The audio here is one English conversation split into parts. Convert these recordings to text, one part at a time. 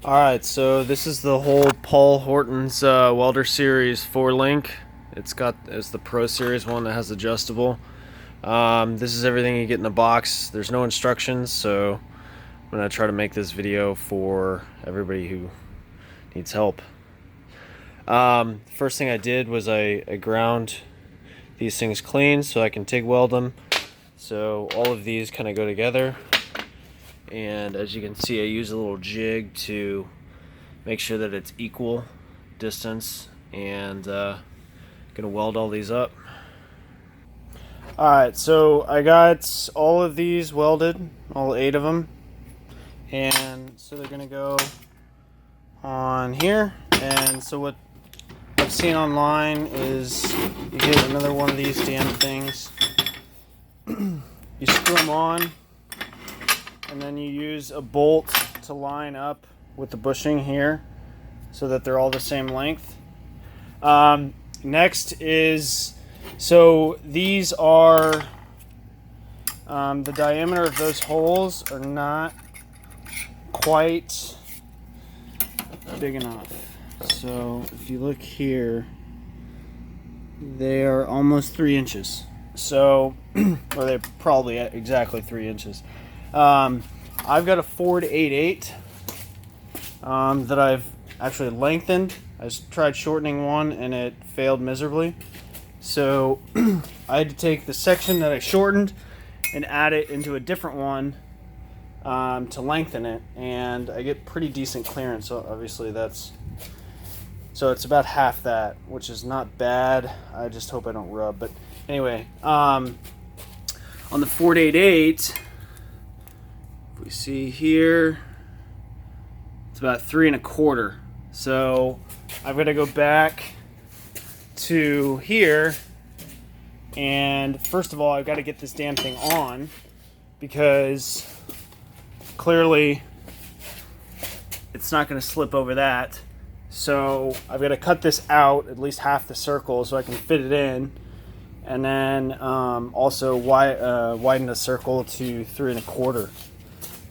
Alright, so this is the whole Paul Horton's Welder Series 4 link. It's the Pro Series one that has adjustable. This is everything you get in the box. There's no instructions, so I'm going to try to make this video for everybody who needs help. First thing I did was I ground these things clean so I can TIG weld them. So all of these kind of go together. And as you can see, I use a little jig to make sure that it's equal distance, and gonna weld all these up. Alright, so I got all of these welded, all 8 of them, and so they're gonna go on here. And so what I've seen online is you get another one of these damn things, you screw them on, and then you use a bolt to line up with the bushing here so that they're all the same length. Next is, so these are, the diameter of those holes are not quite big enough. So if you look here, they are almost 3 inches. So, or they're probably exactly 3 inches. I've got a 4 to 8/8 that I've actually lengthened. I tried shortening one and it failed miserably. So I had to take the section that I shortened and add it into a different one to lengthen it, and I get pretty decent clearance. So obviously so it's about half that, which is not bad. I just hope I don't rub. But anyway, on the 4 to 8/8. We see here it's about 3 1/4. So I've got to go back to here, and first of all I've got to get this damn thing on, because clearly it's not going to slip over that. So I've got to cut this out, at least half the circle, so I can fit it in, and then also widen the circle to 3 1/4.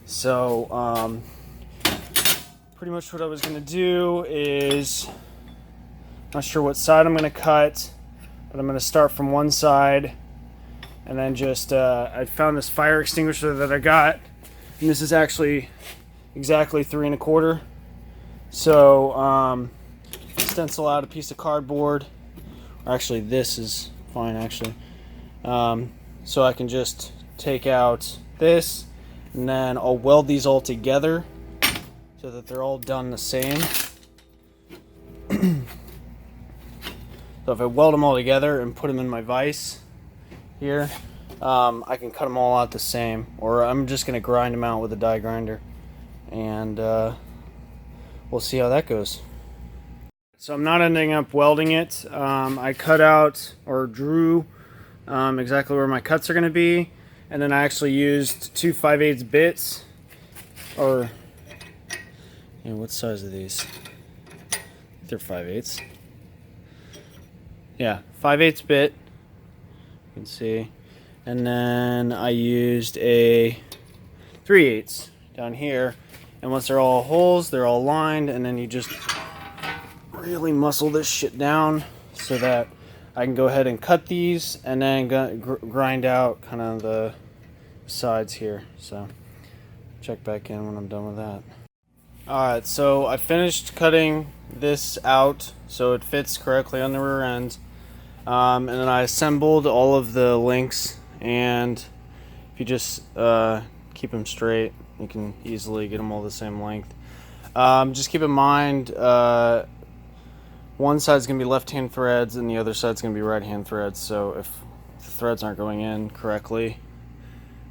So pretty much what I was going to do is, not sure what side I'm going to cut, but I'm going to start from one side, and then just I found this fire extinguisher that I got, and this is actually exactly 3 1/4. So stencil out a piece of cardboard, or actually this is fine actually, so I can just take out this, and then I'll weld these all together so that they're all done the same. So if I weld them all together and put them in my vise here, I can cut them all out the same, or I'm just going to grind them out with a die grinder, and we'll see how that goes. So I'm not ending up welding it. I cut out or drew exactly where my cuts are going to be, and then I actually used 2 5/8 bits, or what size are these? They're 5/8. Yeah, 5/8 bit. You can see, and then I used a 3/8 down here. And once they're all holes, they're all lined, and then you just really muscle this shit down so that I can go ahead and cut these, and then grind out kind of the sides here. So check back in when I'm done with that. Alright, so I finished cutting this out so it fits correctly on the rear end, and then I assembled all of the links, and if you just keep them straight, you can easily get them all the same length. Just keep in mind, one side's going to be left-hand threads and the other side's going to be right-hand threads, so if the threads aren't going in correctly,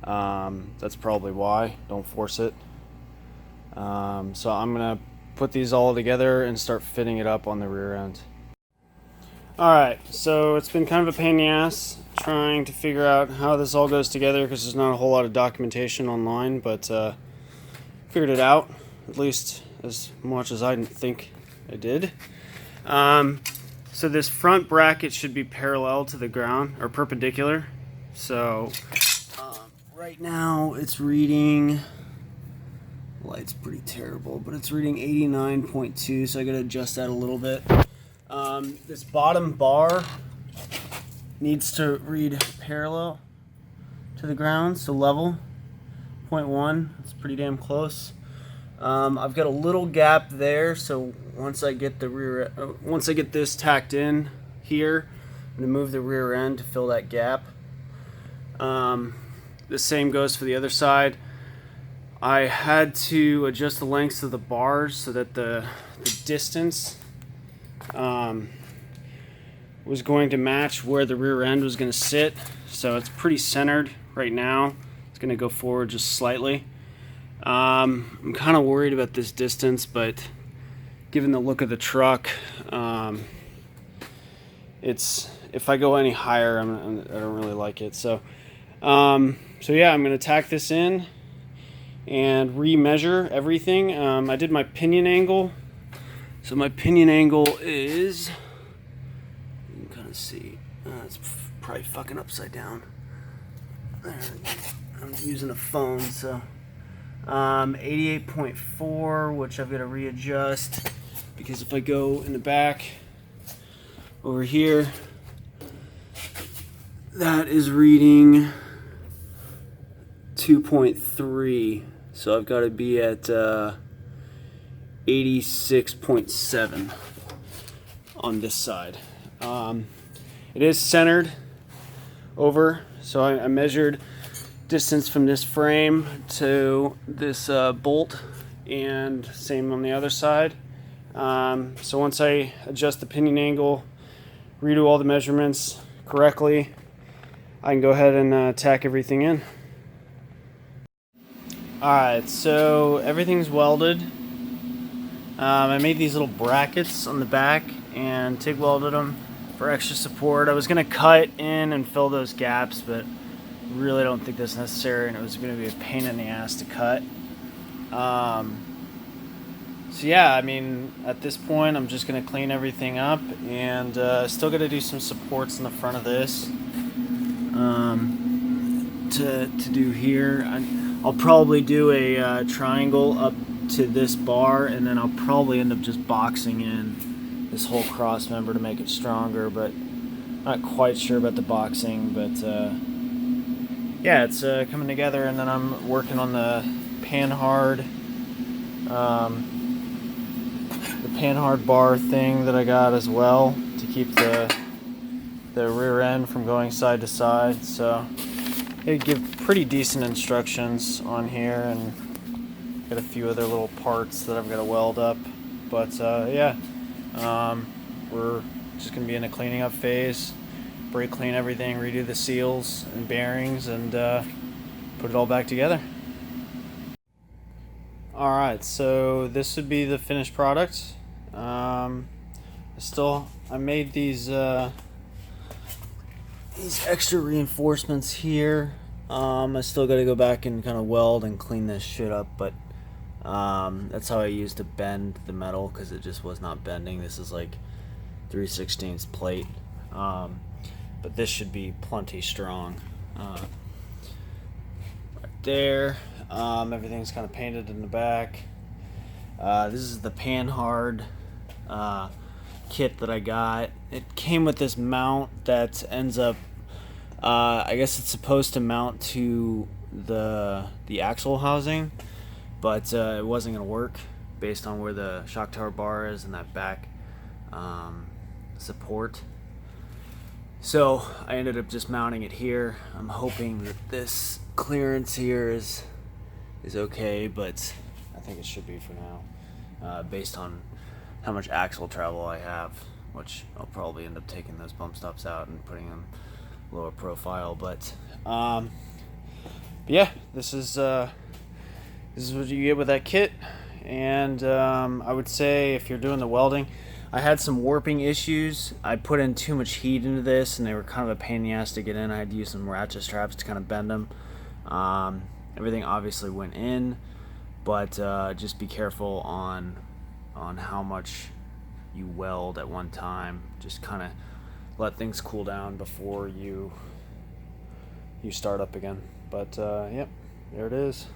that's probably why. Don't force it. So I'm going to put these all together and start fitting it up on the rear end. Alright, so it's been kind of a pain in the ass trying to figure out how this all goes together, because there's not a whole lot of documentation online, but figured it out, at least as much as I think I did. So this front bracket should be parallel to the ground, or perpendicular. So right now it's reading Light's pretty terrible, but it's reading 89.2, so I gotta adjust that a little bit. This bottom bar needs to read parallel to the ground, so level 0.1. It's pretty damn close. I've got a little gap there, so once I get this tacked in here, I'm gonna move the rear end to fill that gap. The same goes for the other side. I had to adjust the lengths of the bars so that the distance was going to match where the rear end was going to sit. So it's pretty centered right now. It's going to go forward just slightly. I'm kind of worried about this distance, but given the look of the truck, if I go any higher, I don't really like it. So yeah, I'm going to tack this in and remeasure everything. I did my pinion angle. So my pinion angle is, you can kind of see, it's probably fucking upside down. There, I'm using a phone, so 88.4, which I've got to readjust because if I go in the back over here, that is reading 2.3, so I've got to be at 86.7 on this side. It is centered over, so I measured distance from this frame to this bolt, and same on the other side. So once I adjust the pinion angle, redo all the measurements correctly, I can go ahead and tack everything in. Alright, so everything's welded. I made these little brackets on the back and TIG welded them for extra support. I was going to cut in and fill those gaps, but really don't think that's necessary, and it was going to be a pain in the ass to cut. So yeah, I mean, at this point I'm just going to clean everything up, and still got to do some supports in the front of this to do here. I'll probably do a triangle up to this bar, and then I'll probably end up just boxing in this whole cross member to make it stronger, but not quite sure about the boxing. But yeah, it's coming together, and then I'm working on the panhard bar thing that I got as well to keep the rear end from going side to side. So they give pretty decent instructions on here, and got a few other little parts that I've got to weld up. But yeah, we're just gonna be in a cleaning up phase, brake clean everything, redo the seals and bearings, and put it all back together. Alright, so this would be the finished product. I made these extra reinforcements here. I still got to go back and kind of weld and clean this shit up, but that's how I used to bend the metal, because it just was not bending. This is like 3/16 plate, but this should be plenty strong. Right there, everything's kind of painted in the back. This is the panhard kit that I got. It came with this mount that ends up, I guess it's supposed to mount to the axle housing, but it wasn't going to work based on where the shock tower bar is and that back support. So I ended up just mounting it here. I'm hoping that this clearance here is okay, but I think it should be for now, based on how much axle travel I have, which I'll probably end up taking those bump stops out and putting them lower profile. But yeah, this is what you get with that kit. And I would say if you're doing the welding, I had some warping issues. I put in too much heat into this, and they were kind of a pain in the ass to get in. I had to use some ratchet straps to kind of bend them. Everything obviously went in, but just be careful on how much you weld at one time. Just kind of let things cool down before you start up again. But yep, there it is.